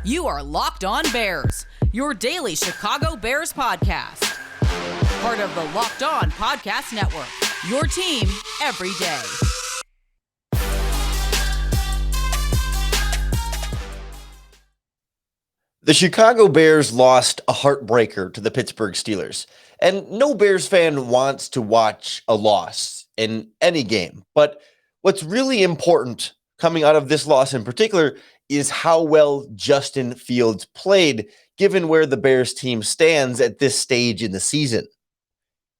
You are Locked On Bears, your daily Chicago Bears podcast. Part of the Locked On Podcast Network, your team every day. The Chicago Bears lost a heartbreaker to the Pittsburgh Steelers, and no Bears fan wants to watch a loss in any game. But what's really important coming out of this loss in particular is how well Justin Fields played, given where the Bears team stands at this stage in the season.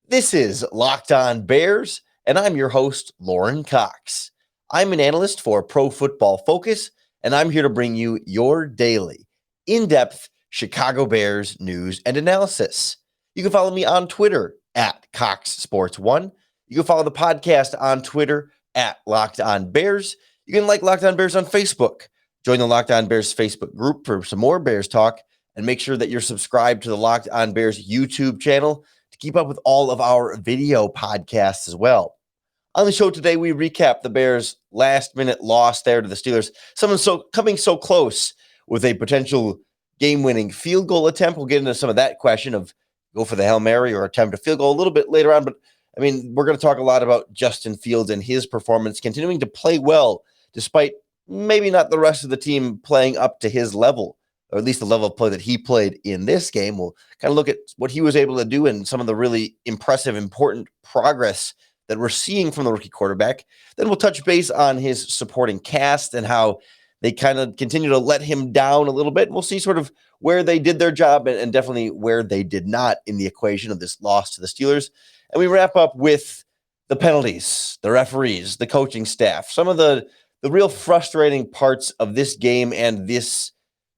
This is Locked On Bears, and I'm your host, Lorin Cox. I'm an analyst for Pro Football Focus, and I'm here to bring you your daily in-depth Chicago Bears news and analysis. You can follow me on Twitter at CoxSports1. You can follow the podcast on Twitter at Locked On Bears. You can like Locked On Bears on Facebook. Join the Locked On Bears Facebook group for some more Bears talk, and make sure that you're subscribed to the Locked On Bears YouTube channel to keep up with all of our video podcasts as well. On the show today, we recap the Bears' last-minute loss there to the Steelers. Coming so close with a potential game-winning field goal attempt. We'll get into some of that question of go for the Hail Mary or attempt a field goal a little bit later on. But, I mean, we're going to talk a lot about Justin Fields and his performance, continuing to play well despite maybe not the rest of the team playing up to his level, or at least the level of play that he played in this game. We'll kind of look at what he was able to do and some of the really impressive, important progress that we're seeing from the rookie quarterback. Then we'll touch base on his supporting cast and how they kind of continue to let him down a little bit. We'll see sort of where they did their job and definitely where they did not in the equation of this loss to the Steelers. And we wrap up with the penalties, the referees, the coaching staff, some of the real frustrating parts of this game and this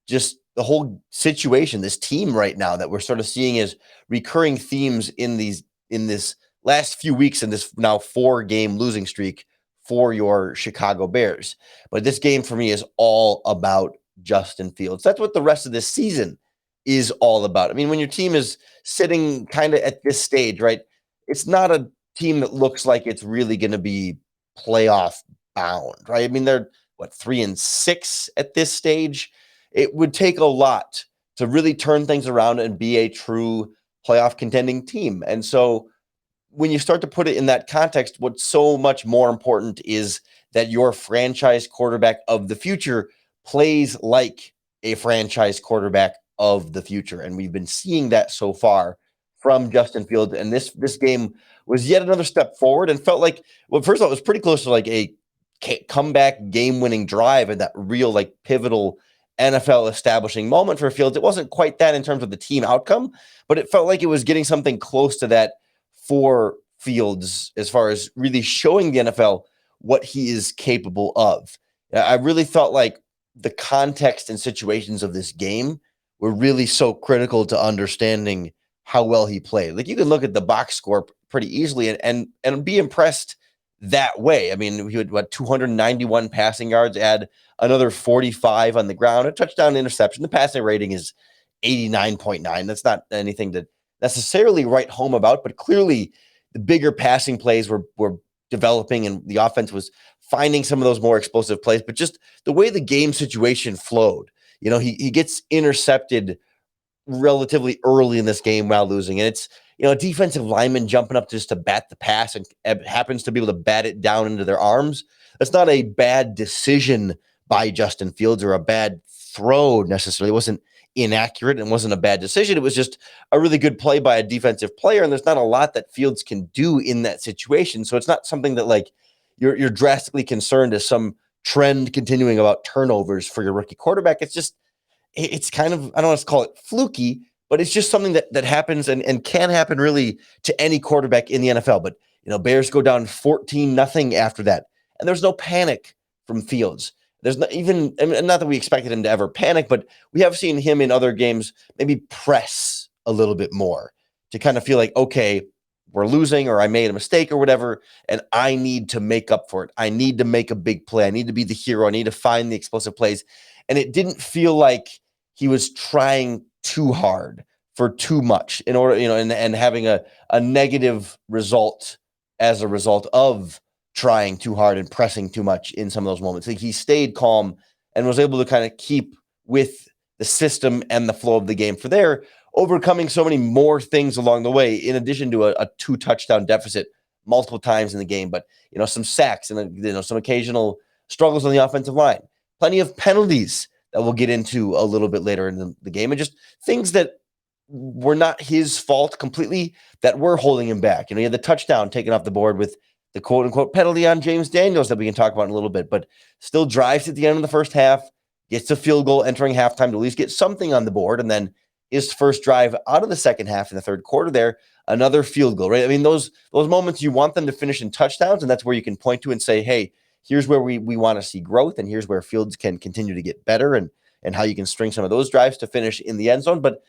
just the whole situation, this team right now that we're sort of seeing as recurring themes in this last few weeks in this now 4-game losing streak for your Chicago Bears. But this game for me is all about Justin Fields. That's what the rest of this season is all about. I mean, when your team is sitting kind of at this stage, right, it's not a team that looks like it's really going to be playoff bound, right? I mean, they're 3-6 at this stage. It would take a lot to really turn things around and be a true playoff contending team. And so when you start to put it in that context, what's so much more important is that your franchise quarterback of the future plays like a franchise quarterback of the future. And we've been seeing that so far from Justin Fields. And this game was yet another step forward and felt like, well, first of all, it was pretty close to like a comeback game-winning drive and that real like pivotal NFL establishing moment for Fields. It wasn't quite that in terms of the team outcome, but it felt like it was getting something close to that for Fields as far as really showing the NFL what he is capable of. I really felt like the context and situations of this game were really so critical to understanding how well he played. Like you can look at the box score pretty easily and be impressed that way. I mean, he had 291 passing yards, add another 45 on the ground, a touchdown, interception. The passing rating is 89.9. That's not anything to necessarily write home about, but clearly the bigger passing plays were developing and the offense was finding some of those more explosive plays. But just the way the game situation flowed, you know, he gets intercepted relatively early in this game while losing. And it's, you know, a defensive lineman jumping up just to bat the pass and happens to be able to bat it down into their arms. That's not a bad decision by Justin Fields or a bad throw necessarily. It wasn't inaccurate and wasn't a bad decision. It was just a really good play by a defensive player. And there's not a lot that Fields can do in that situation. So it's not something that like you're drastically concerned as some trend continuing about turnovers for your rookie quarterback. It's kind of, I don't want to call it fluky, but it's just something that happens and can happen really to any quarterback in the NFL. But, you know, Bears go down 14-0 after that. And there's no panic from Fields. There's not even, and not that we expected him to ever panic, but we have seen him in other games maybe press a little bit more to kind of feel like, okay, we're losing or I made a mistake or whatever, and I need to make up for it. I need to make a big play. I need to be the hero. I need to find the explosive plays. And it didn't feel like he was trying too hard for too much in order, you know, and having a negative result as a result of trying too hard and pressing too much in some of those moments. Like he stayed calm and was able to kind of keep with the system and the flow of the game for there, overcoming so many more things along the way, in addition to a 2-touchdown deficit multiple times in the game. But, some sacks and, some occasional struggles on the offensive line, plenty of penalties that we'll get into a little bit later in the game, and just things that were not his fault completely that were holding him back. He had the touchdown taken off the board with the quote unquote penalty on James Daniels that we can talk about in a little bit, but still drives at the end of the first half, gets a field goal entering halftime to at least get something on the board. And then his first drive out of the second half in the third quarter there, another field goal, right? I mean, those moments, you want them to finish in touchdowns, and that's where you can point to and say, hey, here's where we want to see growth, and here's where Fields can continue to get better, and how you can string some of those drives to finish in the end zone. But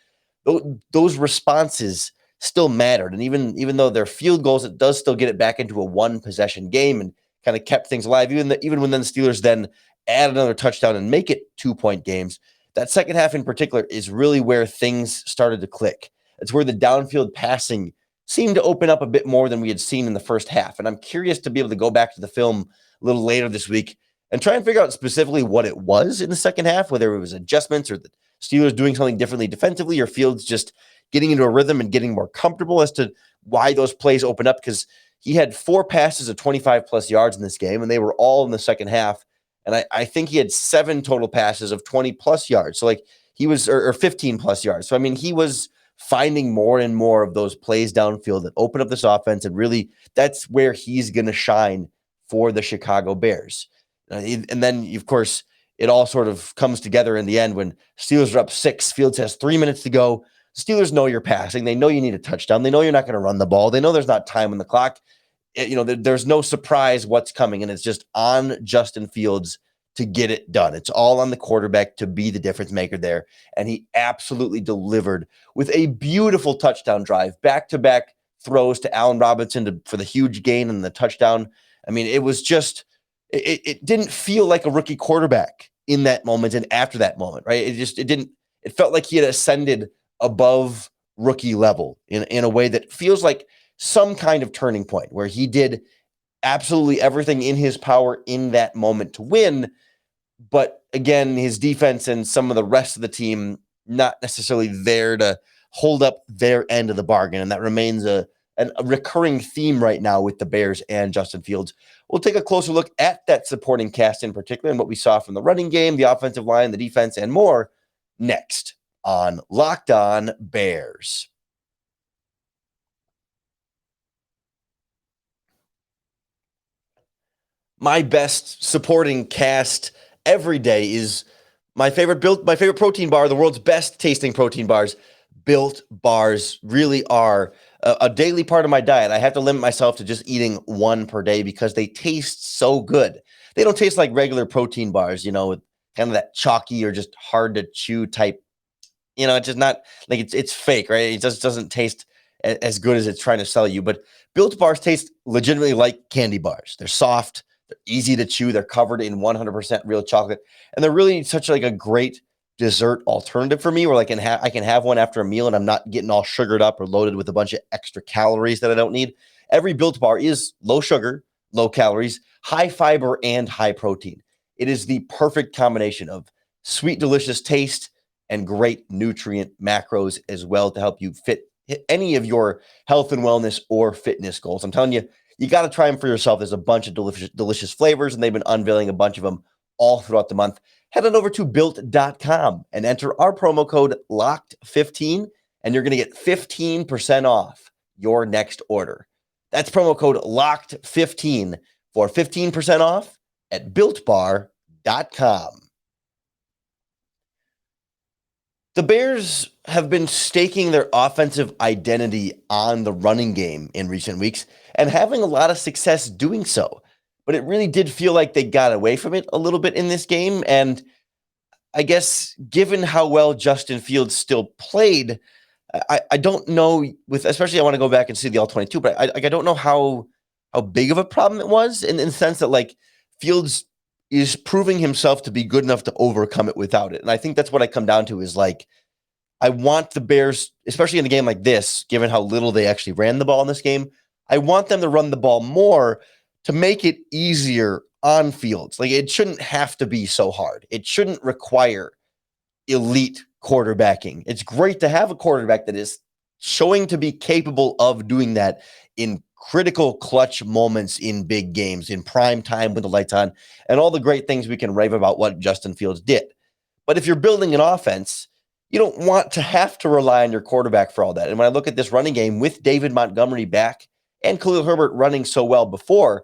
those responses still mattered. And even though they're field goals, it does still get it back into a one-possession game and kind of kept things alive. Even when the Steelers then add another touchdown and make it 2-point games, that second half in particular is really where things started to click. It's where the downfield passing seemed to open up a bit more than we had seen in the first half. And I'm curious to be able to go back to the film a little later this week and try and figure out specifically what it was in the second half, whether it was adjustments or the Steelers doing something differently defensively, or Fields just getting into a rhythm and getting more comfortable as to why those plays open up. Because he had 4 passes of 25-plus yards in this game, and they were all in the second half. And I think he had 7 total passes of 20-plus yards. So, he was, or 15-plus yards. So, I mean, he was finding more and more of those plays downfield that open up this offense. And really, that's where he's going to shine for the Chicago Bears. And then, of course, it all sort of comes together in the end when Steelers are up 6. Fields has 3 minutes to go. Steelers know you're passing. They know you need a touchdown. They know you're not going to run the ball. They know there's not time on the clock. There's no surprise what's coming, and it's just on Justin Fields to get it done. It's all on the quarterback to be the difference maker there, and he absolutely delivered with a beautiful touchdown drive, back-to-back throws to Allen Robinson for the huge gain and the touchdown. I mean, it was just it didn't feel like a rookie quarterback in that moment and after that moment, right? It felt like he had ascended above rookie level in a way that feels like some kind of turning point where he did absolutely everything in his power in that moment to win. But again, his defense and some of the rest of the team not necessarily there to hold up their end of the bargain. And that remains a recurring theme right now with the Bears and Justin Fields. We'll take a closer look at that supporting cast in particular and what we saw from the running game, the offensive line, the defense, and more next on Locked On Bears. My best supporting cast every day is my favorite protein bar, the world's best tasting protein bars. Built bars really are a daily part of my diet. I have to limit myself to just eating one per day because they taste so good. They don't taste like regular protein bars, with kind of that chalky or just hard to chew type. It's just not like it's fake, right? It just doesn't taste as good as it's trying to sell you. But Built bars taste legitimately like candy bars. They're soft, they're easy to chew, they're covered in 100% real chocolate, and they're really such a great dessert alternative for me, where I can have one after a meal and I'm not getting all sugared up or loaded with a bunch of extra calories that I don't need. Every Built bar is low sugar, low calories, high fiber, and high protein. It is the perfect combination of sweet, delicious taste and great nutrient macros as well to help you hit any of your health and wellness or fitness goals. I'm telling you, you got to try them for yourself. There's a bunch of delicious flavors, and they've been unveiling a bunch of them all throughout the month. Head on over to built.com and enter our promo code LOCKED15, and you're going to get 15% off your next order. That's promo code LOCKED15 for 15% off at builtbar.com. The Bears have been staking their offensive identity on the running game in recent weeks and having a lot of success doing so. But it really did feel like they got away from it a little bit in this game. And I guess given how well Justin Fields still played, I don't know, especially I want to go back and see the All-22, but I don't know how big of a problem it was in the sense that Fields is proving himself to be good enough to overcome it without it. And I think that's what I come down to is I want the Bears, especially in a game like this, given how little they actually ran the ball in this game, I want them to run the ball more to make it easier on Fields. It shouldn't have to be so hard. It shouldn't require elite quarterbacking. It's great to have a quarterback that is showing to be capable of doing that in critical clutch moments in big games, in prime time with the lights on, and all the great things we can rave about what Justin Fields did. But if you're building an offense, you don't want to have to rely on your quarterback for all that. And when I look at this running game with David Montgomery back and Khalil Herbert running so well before,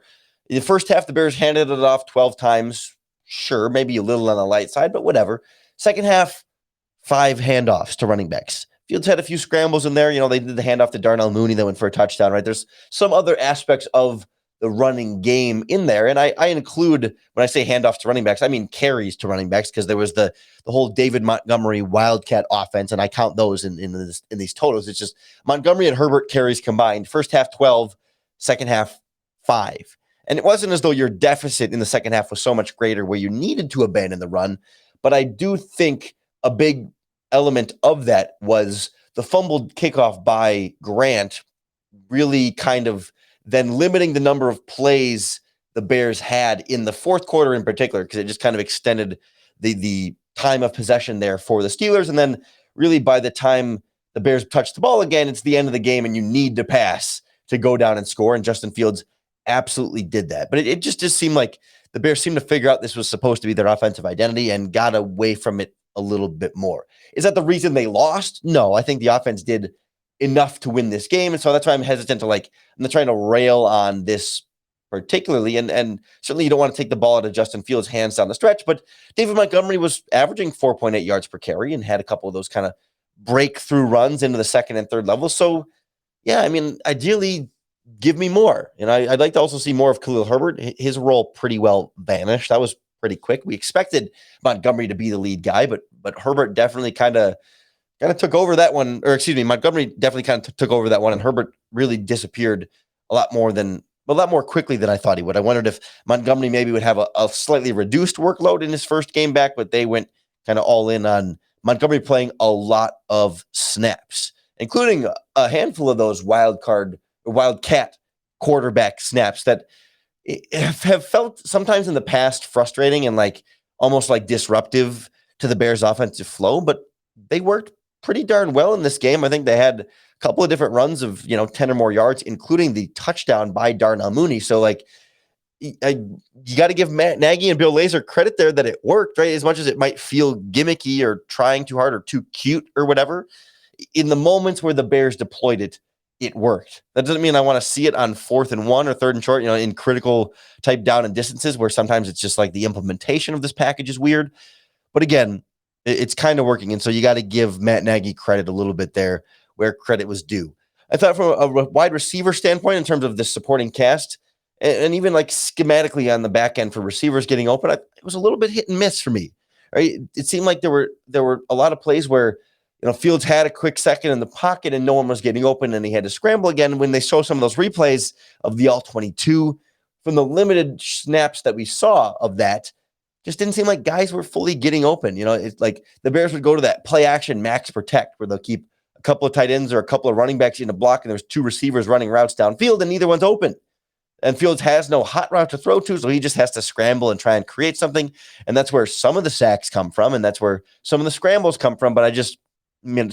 in the first half, the Bears handed it off 12 times. Sure, maybe a little on the light side, but whatever. Second half, 5 handoffs to running backs. Fields had a few scrambles in there. They did the handoff to Darnell Mooney that went for a touchdown, right? There's some other aspects of the running game in there. And I include, when I say handoffs to running backs, I mean carries to running backs, because there was the whole David Montgomery Wildcat offense, and I count those in these totals. It's just Montgomery and Herbert carries combined. First half, 12, second half, 5. And it wasn't as though your deficit in the second half was so much greater where you needed to abandon the run. But I do think a big element of that was the fumbled kickoff by Grant really kind of then limiting the number of plays the Bears had in the fourth quarter in particular, because it just kind of extended the time of possession there for the Steelers. And then really by the time the Bears touched the ball again, it's the end of the game and you need to pass to go down and score. And Justin Fields absolutely did that. But it just seemed like the Bears seemed to figure out this was supposed to be their offensive identity and got away from it a little bit more. Is that the reason they lost? No, I think the offense did enough to win this game. And so that's why I'm hesitant to I'm not trying to rail on this particularly. And certainly you don't want to take the ball out of Justin Fields' hands down the stretch, but David Montgomery was averaging 4.8 yards per carry and had a couple of those kind of breakthrough runs into the second and third level. So yeah, I mean, ideally give me more. And I'd like to also see more of Khalil Herbert. His role pretty well vanished. That was pretty quick. We expected Montgomery to be the lead guy, but Herbert definitely kind of took over that one, or excuse me, Montgomery definitely kind of took over that one, and Herbert really disappeared a lot more quickly than I thought he would. I wondered if Montgomery maybe would have a slightly reduced workload in his first game back, but they went kind of all in on Montgomery playing a lot of snaps, including a handful of those Wildcat quarterback snaps that have felt sometimes in the past frustrating and almost disruptive to the Bears' offensive flow, but they worked pretty darn well in this game. I think they had a couple of different runs of 10 or more yards, including the touchdown by Darnell Mooney. So you got to give Matt Nagy and Bill Lazor credit there that it worked, right? As much as it might feel gimmicky or trying too hard or too cute or whatever, in the moments where the Bears deployed it, it worked. That doesn't mean I want to see it on 4th and 1 or 3rd and short, in critical type down and distances where sometimes it's just the implementation of this package is weird. But again, it's kind of working. And so you got to give Matt Nagy credit a little bit there where credit was due. I thought from a wide receiver standpoint, in terms of the supporting cast, and even schematically on the back end for receivers getting open, it was a little bit hit and miss for me. Right? It seemed like there were a lot of plays where Fields had a quick second in the pocket and no one was getting open and he had to scramble again. When they show some of those replays of the all-22, from the limited snaps that we saw of that, just didn't seem like guys were fully getting open. It's like the Bears would go to that play action max protect where they'll keep a couple of tight ends or a couple of running backs in a block and there's 2 receivers running routes downfield and neither one's open. And Fields has no hot route to throw to, so he just has to scramble and try and create something. And that's where some of the sacks come from, and that's where some of the scrambles come from. But it's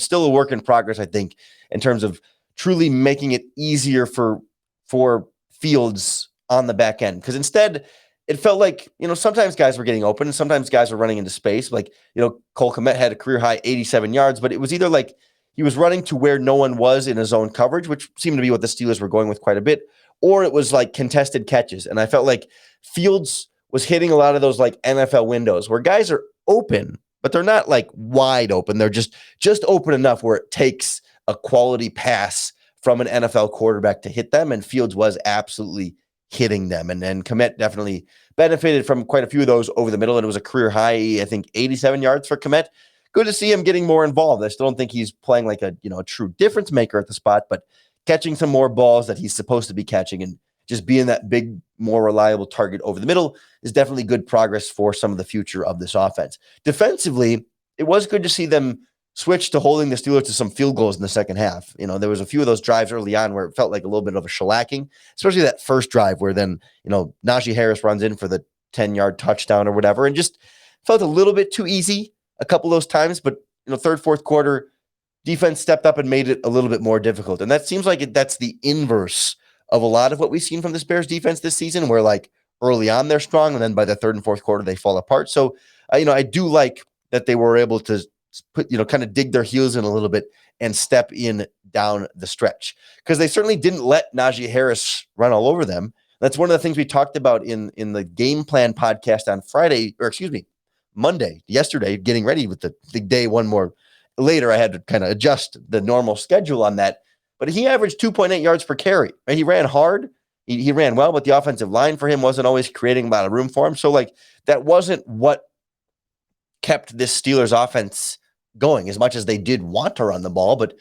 still a work in progress, I think, in terms of truly making it easier for Fields on the back end. Because instead, it felt like, sometimes guys were getting open and sometimes guys were running into space. Cole Kmet had a career high 87 yards, but it was either he was running to where no one was in his own coverage, which seemed to be what the Steelers were going with quite a bit, or it was contested catches. And I felt like Fields was hitting a lot of those NFL windows where guys are open, but they're not wide open. They're just open enough where it takes a quality pass from an NFL quarterback to hit them. And Fields was absolutely hitting them. And then Kmet definitely benefited from quite a few of those over the middle. And it was a career high, I think, 87 yards for Kmet. Good to see him getting more involved. I still don't think he's playing a true difference maker at the spot, but catching some more balls that he's supposed to be catching and just being that big, more reliable target over the middle is definitely good progress for some of the future of this offense. Defensively, it was good to see them switch to holding the Steelers to some field goals in the second half. There was a few of those drives early on where it felt like a little bit of a shellacking, especially that first drive where then, Najee Harris runs in for the 10-yard touchdown or whatever, and just felt a little bit too easy. a couple of those times, but third, fourth quarter, defense stepped up and made it a little bit more difficult. And that seems like that's the inverse of a lot of what we've seen from this Bears defense this season, where like early on they're strong, and then by the third and fourth quarter they fall apart. So, I do like that they were able to put, kind of dig their heels in a little bit and step in down the stretch, because they certainly didn't let Najee Harris run all over them. That's one of the things we talked about in the game plan podcast on Monday, yesterday, getting ready with the day one more later. I had to kind of adjust the normal schedule on that, but he averaged 2.8 yards per carry. Right? He ran hard. He ran well, but the offensive line for him wasn't always creating a lot of room for him. So like that wasn't what kept this Steelers offense going, as much as they did want to run the ball. But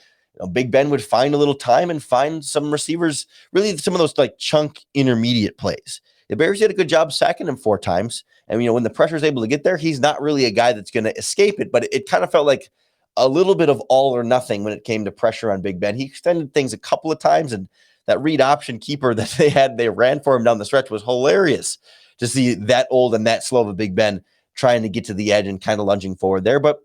Big Ben would find a little time and find some receivers, really some of those like chunk intermediate plays. The Bears did a good job sacking him 4 times. And, when the pressure is able to get there, he's not really a guy that's going to escape it. But it kind of felt like a little bit of all or nothing when it came to pressure on Big Ben. He extended things a couple of times, and that read option keeper that they ran for him down the stretch was hilarious to see that old and that slow of a Big Ben trying to get to the edge and kind of lunging forward there. But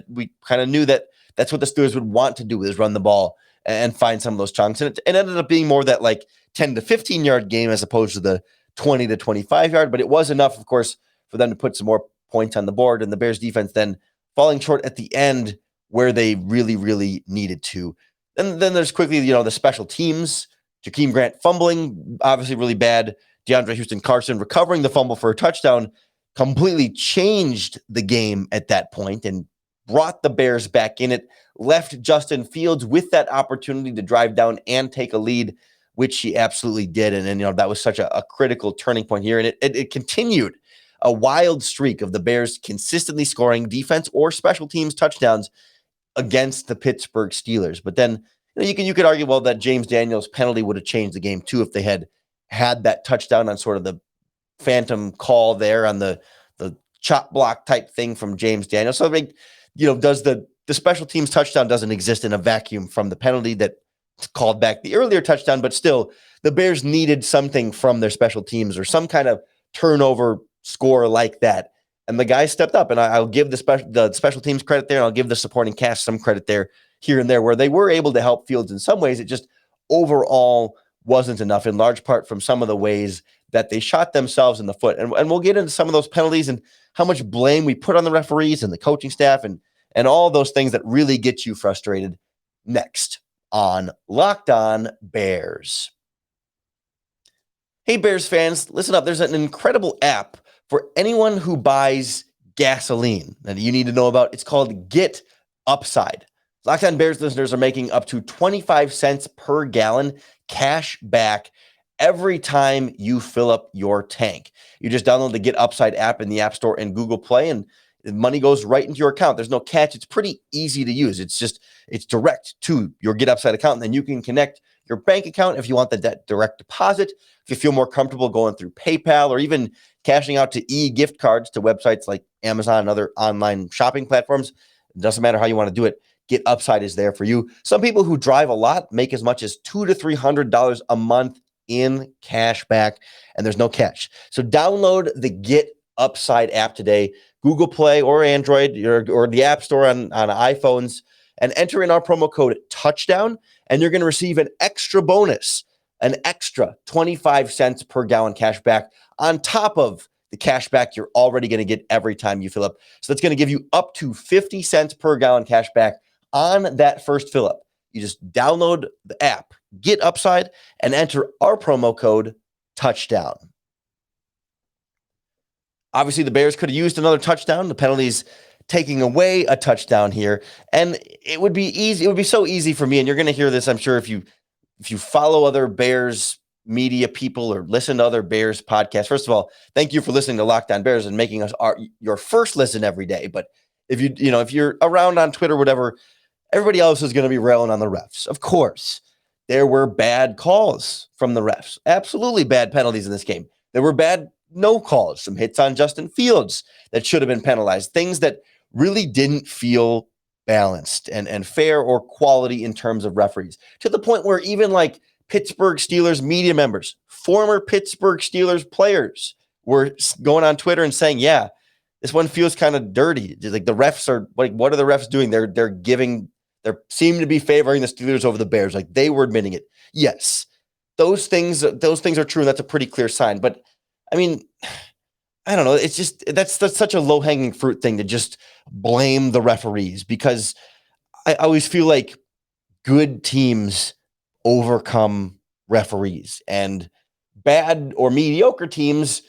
we kind of knew that that's what the Steelers would want to do, is run the ball and find some of those chunks. And it ended up being more that like 10 to 15 yard game as opposed to the 20 to 25 yard. But it was enough, of course, for them to put some more points on the board, and the Bears defense then falling short at the end where they really, really needed to. And then there's quickly, the special teams. Jakeem Grant fumbling, obviously really bad. DeAndre Houston-Carson recovering the fumble for a touchdown completely changed the game at that point and brought the Bears back in it, left Justin Fields with that opportunity to drive down and take a lead, which he absolutely did. And that was such a critical turning point here. And it continued a wild streak of the Bears consistently scoring defense or special teams touchdowns against the Pittsburgh Steelers. But then you could argue, well, that James Daniels penalty would have changed the game too if they had that touchdown on sort of the phantom call there on the chop block type thing from James Daniels. So I think, does the special teams touchdown doesn't exist in a vacuum from the penalty that called back the earlier touchdown, but still the Bears needed something from their special teams or some kind of turnover score like that. And the guys stepped up, and I'll give the special teams credit there, and I'll give the supporting cast some credit there, here and there, where they were able to help Fields in some ways. It just overall wasn't enough, in large part from some of the ways that they shot themselves in the foot. And we'll get into some of those penalties and how much blame we put on the referees and the coaching staff and all those things that really get you frustrated next on Locked On Bears. Hey, Bears fans, listen up. There's an incredible app for anyone who buys gasoline that you need to know about. It's called Getupside. Locked On Bears listeners are making up to 25 cents per gallon cash back every time you fill up your tank. You just download the Getupside app in the App Store and Google Play, and the money goes right into your account. There's no catch. It's pretty easy to use. It's direct to your Getupside account, and then you can connect your bank account if you want the direct deposit. If you feel more comfortable going through PayPal or even cashing out to e-gift cards to websites like Amazon and other online shopping platforms, it doesn't matter how you want to do it. Getupside is there for you. Some people who drive a lot make as much as $200 to $300 a month in cash back, and there's no catch. So download the Getupside app today, Google Play or Android or the App Store on iPhones, and enter in our promo code TOUCHDOWN, and you're going to receive an extra bonus, an extra 25 cents per gallon cash back on top of the cash back you're already going to get every time you fill up. So that's going to give you up to 50 cents per gallon cash back on that first fill up. You just download the app, Getupside, and enter our promo code TOUCHDOWN. Obviously, the Bears could have used another touchdown. The penalty's taking away a touchdown here. And it would be easy. It would be so easy for me. And you're going to hear this, I'm sure, if you follow other Bears media people or listen to other Bears podcasts. First of all, thank you for listening to Locked On Bears and making us your first listen every day. But if you're around on Twitter, whatever, everybody else is going to be railing on the refs. Of course, there were bad calls from the refs. Absolutely bad penalties in this game. There were bad no calls, some hits on Justin Fields that should have been penalized, things that really didn't feel balanced and fair or quality in terms of referees, to the point where even like Pittsburgh Steelers media members, former Pittsburgh Steelers players were going on Twitter and saying, yeah, this one feels kind of dirty. Just like the refs are like, what are the refs doing? They seem to be favoring the Steelers over the Bears. Like they were admitting it. Yes, those things are true, and that's a pretty clear sign. But I mean, I don't know. It's just that's such a low hanging fruit thing to just blame the referees, because I always feel like good teams overcome referees and bad or mediocre teams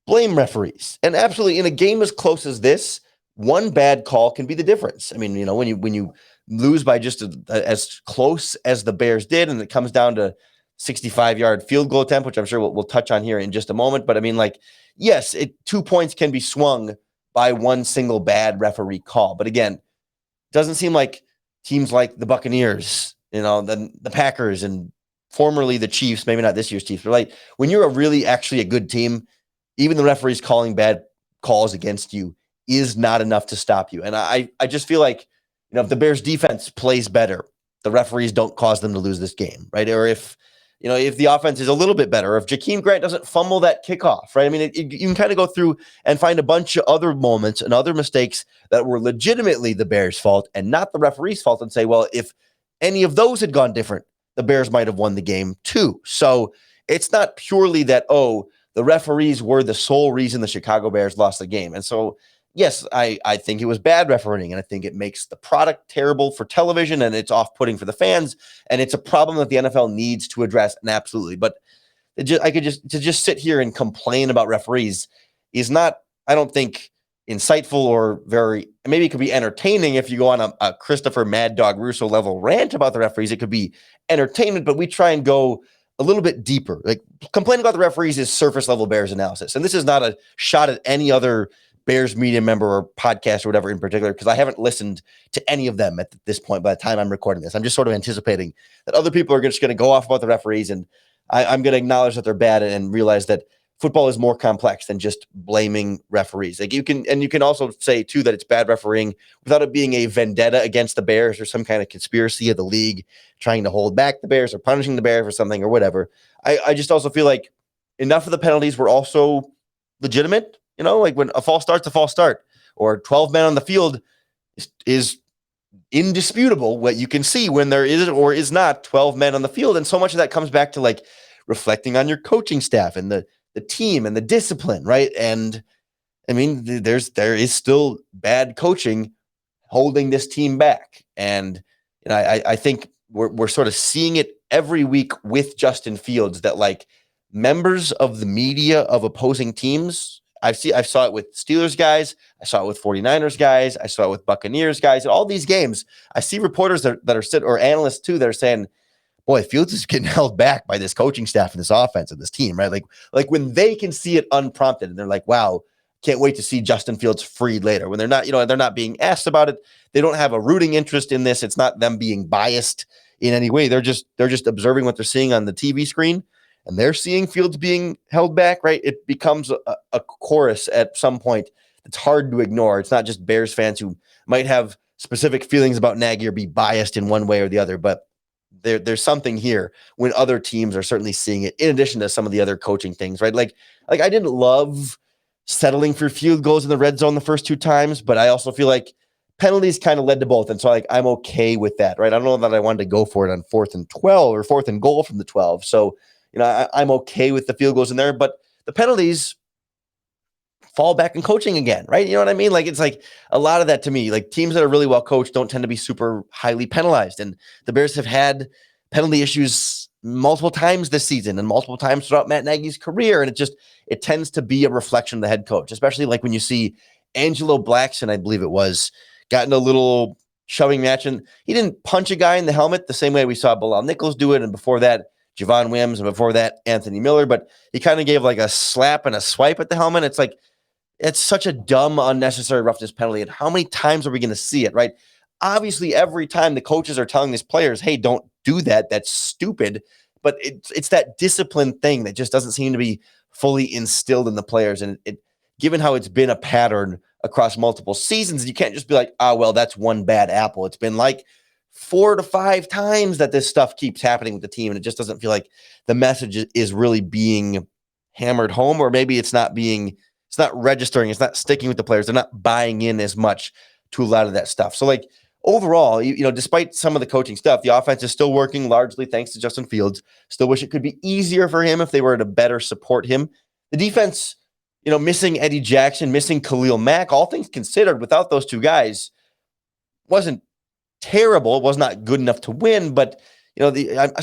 blame referees. And absolutely, in a game as close as this, one bad call can be the difference. I mean, when you lose by just as close as the Bears did, and it comes down to 65-yard field goal attempt, which I'm sure we'll touch on here in just a moment. But I mean, like, yes, 2 points can be swung by one single bad referee call. But again, it doesn't seem like teams like the Buccaneers, the Packers, and formerly the Chiefs, maybe not this year's Chiefs, but like when you're actually a good team, even the referees calling bad calls against you is not enough to stop you. And I just feel like, if the Bears defense plays better, the referees don't cause them to lose this game, right? Or if the offense is a little bit better, or if Jakeem Grant doesn't fumble that kickoff, right? I mean, you can kind of go through and find a bunch of other moments and other mistakes that were legitimately the Bears' fault and not the referee's fault, and say, well, if any of those had gone different, the Bears might have won the game too. So it's not purely that, the referees were the sole reason the Chicago Bears lost the game. And so, yes, I think it was bad refereing, and I think it makes the product terrible for television, and it's off-putting for the fans, and it's a problem that the NFL needs to address, and absolutely. But to just sit here and complain about referees is not, I don't think, insightful or maybe it could be entertaining if you go on a Christopher Mad Dog Russo level rant about the referees. It could be entertainment, but we try and go a little bit deeper. Like, complaining about the referees is surface level Bears analysis. And this is not a shot at any other Bears media member or podcast or whatever in particular, because I haven't listened to any of them at this point by the time I'm recording this. I'm just sort of anticipating that other people are just going to go off about the referees, and I'm going to acknowledge that they're bad and realize that football is more complex than just blaming referees. Like, you can also say too that it's bad refereeing without it being a vendetta against the Bears or some kind of conspiracy of the league trying to hold back the Bears or punishing the Bears for something or whatever. I just also feel like enough of the penalties were also legitimate. Like when a false start, or 12 men on the field is indisputable. What you can see when there is or is not 12 men on the field. And so much of that comes back to like reflecting on your coaching staff and the team and the discipline, right? And I mean, there is still bad coaching holding this team back. And I think we're sort of seeing it every week with Justin Fields, that like members of the media of opposing teams, I saw it with Steelers guys, I saw it with 49ers guys, I saw it with Buccaneers guys. In all these games, I see reporters that are or analysts too, that are saying, boy, Fields is getting held back by this coaching staff and this offense and this team, right? Like when they can see it unprompted and they're like, wow, can't wait to see Justin Fields freed later. When they're not being asked about it, they don't have a rooting interest in this. It's not them being biased in any way. They're just observing what they're seeing on the TV screen, and they're seeing Fields being held back, right? It becomes a chorus at some point that's hard to ignore. It's not just Bears fans who might have specific feelings about Nagy or be biased in one way or the other, but there's something here when other teams are certainly seeing it, in addition to some of the other coaching things, right? Like I didn't love settling for field goals in the red zone the first two times, but I also feel like penalties kind of led to both. And so like, I'm okay with that, right? I don't know that I wanted to go for it on 4th and 12 or 4th and goal from the 12. So, I'm okay with the field goals in there, but the penalties fall back in coaching again, right? You know what I mean? Like, it's like a lot of that to me, like teams that are really well coached don't tend to be super highly penalized. And the Bears have had penalty issues multiple times this season and multiple times throughout Matt Nagy's career. And it tends to be a reflection of the head coach, especially like when you see Angelo Blackson, I believe it was, got in a little shoving match, and he didn't punch a guy in the helmet the same way we saw Bilal Nichols do it. And before that, Javon Wims, and before that, Anthony Miller, but he kind of gave like a slap and a swipe at the helmet. It's like, it's such a dumb, unnecessary roughness penalty. And how many times are we going to see it, right? Obviously, every time the coaches are telling these players, hey, don't do that. That's stupid. But it's that discipline thing that just doesn't seem to be fully instilled in the players. And given how it's been a pattern across multiple seasons, you can't just be like, well, that's one bad apple. It's been like 4 to 5 times that this stuff keeps happening with the team. And it just doesn't feel like the message is really being hammered home, or maybe it's not being It's not registering. It's not sticking with the players. They're not buying in as much to a lot of that stuff. So like overall, despite some of the coaching stuff, the offense is still working largely thanks to Justin Fields. Still wish it could be easier for him if they were to better support him. The defense, missing Eddie Jackson, missing Khalil Mack, all things considered, without those two guys, wasn't terrible. It was not good enough to win, but I'm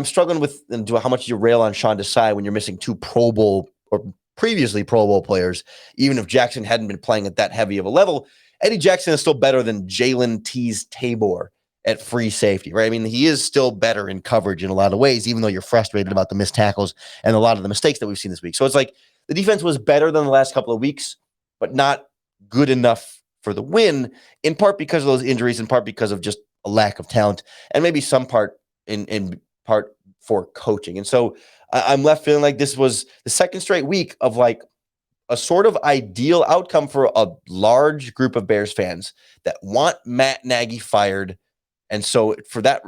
struggling with how much you rail on Sean Desai when you're missing two Pro Bowl or previously Pro Bowl players, even if Jackson hadn't been playing at that heavy of a level. Eddie Jackson is still better than Jalen Tabor at free safety, right? I mean, he is still better in coverage in a lot of ways, even though you're frustrated about the missed tackles and a lot of the mistakes that we've seen this week. So it's like the defense was better than the last couple of weeks, but not good enough for the win, in part because of those injuries, in part because of just a lack of talent, and maybe some part in part for coaching. And so I'm left feeling like this was the second straight week of like a sort of ideal outcome for a large group of Bears fans that want Matt Nagy fired. And so for that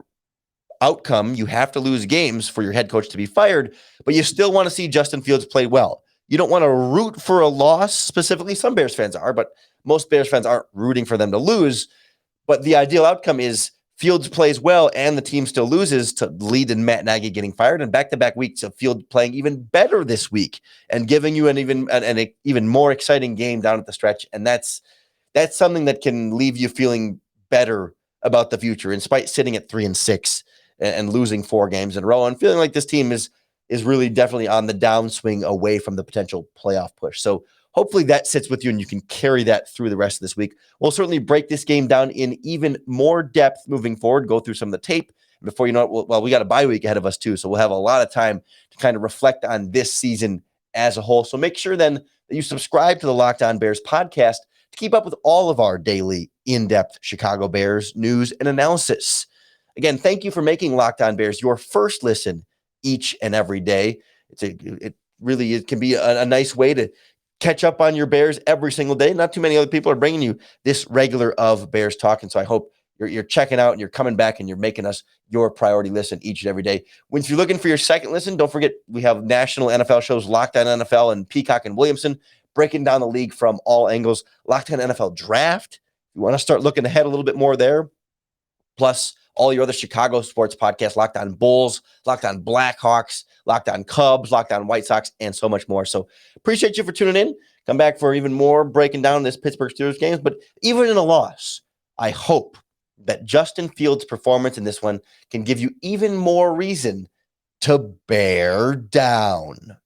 outcome, you have to lose games for your head coach to be fired, but you still want to see Justin Fields play well. You don't want to root for a loss specifically. Some Bears fans are, but most Bears fans aren't rooting for them to lose. But the ideal outcome is Fields plays well and the team still loses to lead in Matt Nagy getting fired, and back-to-back weeks of Fields playing even better this week and giving you an even more exciting game down at the stretch. And that's something that can leave you feeling better about the future, in spite sitting at 3-6 and losing 4 games in a row and feeling like this team is really definitely on the downswing away from the potential playoff push. So hopefully that sits with you and you can carry that through the rest of this week. We'll certainly break this game down in even more depth moving forward, go through some of the tape. And before you know it, we got a bye week ahead of us too. So we'll have a lot of time to kind of reflect on this season as a whole. So make sure then that you subscribe to the Locked On Bears podcast to keep up with all of our daily in-depth Chicago Bears news and analysis. Again, thank you for making Locked On Bears your first listen each and every day. It can be a nice way to catch up on your Bears every single day. Not too many other people are bringing you this regular of Bears talk. And so I hope you're checking out and you're coming back and you're making us your priority listen each and every day. If you're looking for your second listen, don't forget we have national NFL shows, Locked On NFL and Peacock and Williamson, breaking down the league from all angles. Locked On NFL Draft. If you want to start looking ahead a little bit more there. Plus all your other Chicago sports podcasts, Locked On Bulls, Locked On Blackhawks, Locked On Cubs, Locked On White Sox, and so much more. So appreciate you for tuning in. Come back for even more breaking down this Pittsburgh Steelers games. But even in a loss, I hope that Justin Fields' performance in this one can give you even more reason to bear down.